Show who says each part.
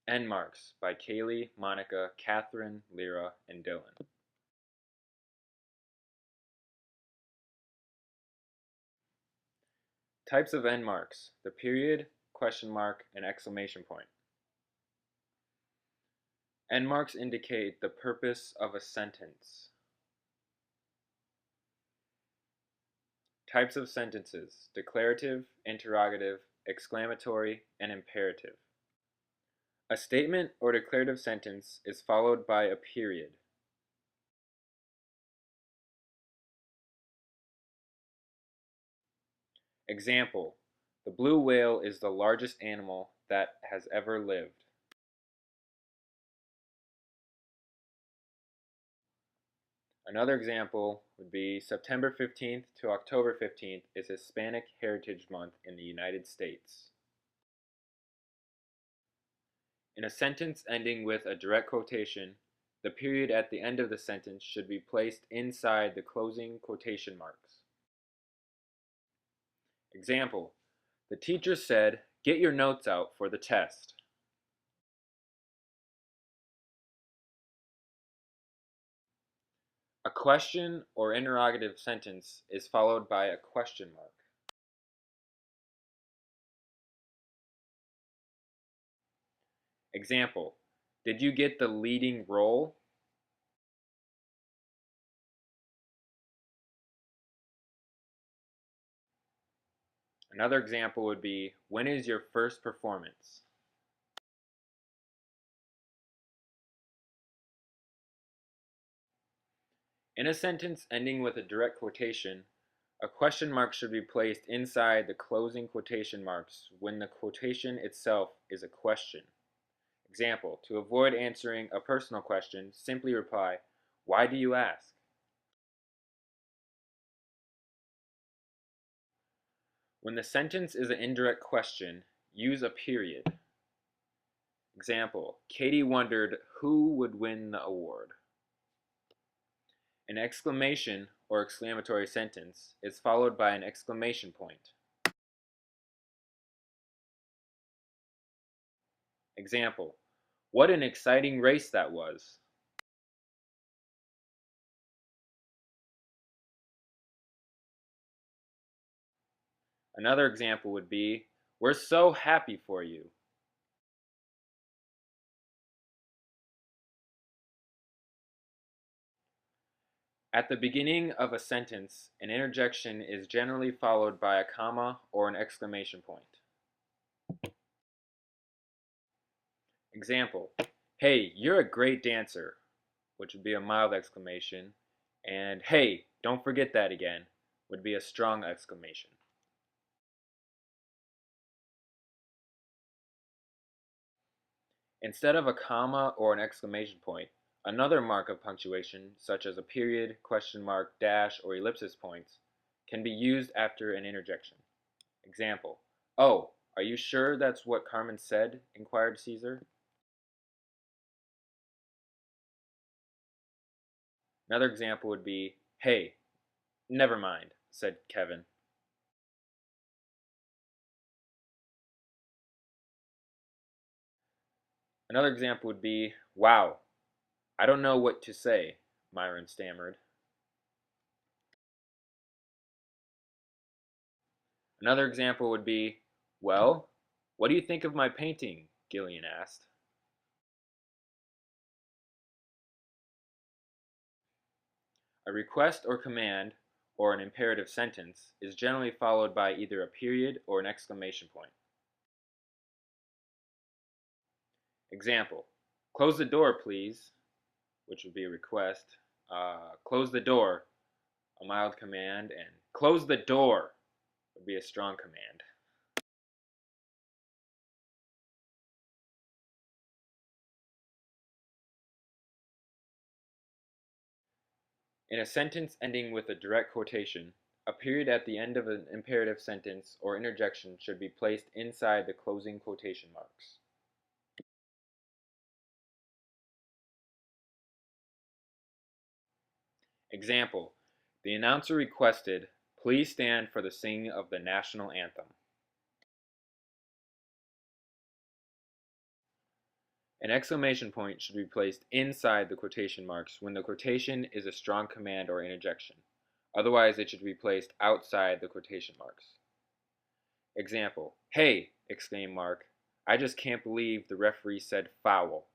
Speaker 1: End Marks by Kaylee, Monica, Catherine, Lyra, and Dylan. Types of end marks: the period, question mark, and exclamation point. End marks indicate the purpose of a sentence. Types of sentences: declarative, interrogative, exclamatory, and imperative. A statement or declarative sentence is followed by a period. Example: the blue whale is the largest animal that has ever lived. Another example would be September 15th to October 15th is Hispanic Heritage Month in the United States. In a sentence ending with a direct quotation, the period at the end of the sentence should be placed inside the closing quotation marks. Example: the teacher said, "Get your notes out for the test." A question or interrogative sentence is followed by a question mark. Example: did you get the leading role? Another example would be, when is your first performance? In a sentence ending with a direct quotation, a question mark should be placed inside the closing quotation marks when the quotation itself is a question. Example: to avoid answering a personal question, simply reply, "Why do you ask?" When the sentence is an indirect question, use a period. Example: Katie wondered who would win the award. An exclamation or exclamatory sentence is followed by an exclamation point. Example: what an exciting race that was. Another example would be, we're so happy for you. At the beginning of a sentence, an interjection is generally followed by a comma or an exclamation point. Example: hey, you're a great dancer, which would be a mild exclamation, and hey, don't forget that again, would be a strong exclamation. Instead of a comma or an exclamation point, another mark of punctuation, such as a period, question mark, dash, or ellipsis points, can be used after an interjection. Example: oh, are you sure that's what Carmen said? Inquired Caesar. Another example would be, hey, never mind, said Kevin. Another example would be, wow, I don't know what to say, Myron stammered. Another example would be, well, what do you think of my painting? Gillian asked. A request or command, or an imperative sentence, is generally followed by either a period or an exclamation point. Example: close the door, please, which would be a request. Close the door, a mild command, and close the door would be a strong command. In a sentence ending with a direct quotation, a period at the end of an imperative sentence or interjection should be placed inside the closing quotation marks. Example: the announcer requested, please stand for the singing of the national anthem. An exclamation point should be placed inside the quotation marks when the quotation is a strong command or interjection. Otherwise, it should be placed outside the quotation marks. Example, "Hey!" exclaimed Mark. "I just can't believe the referee said foul."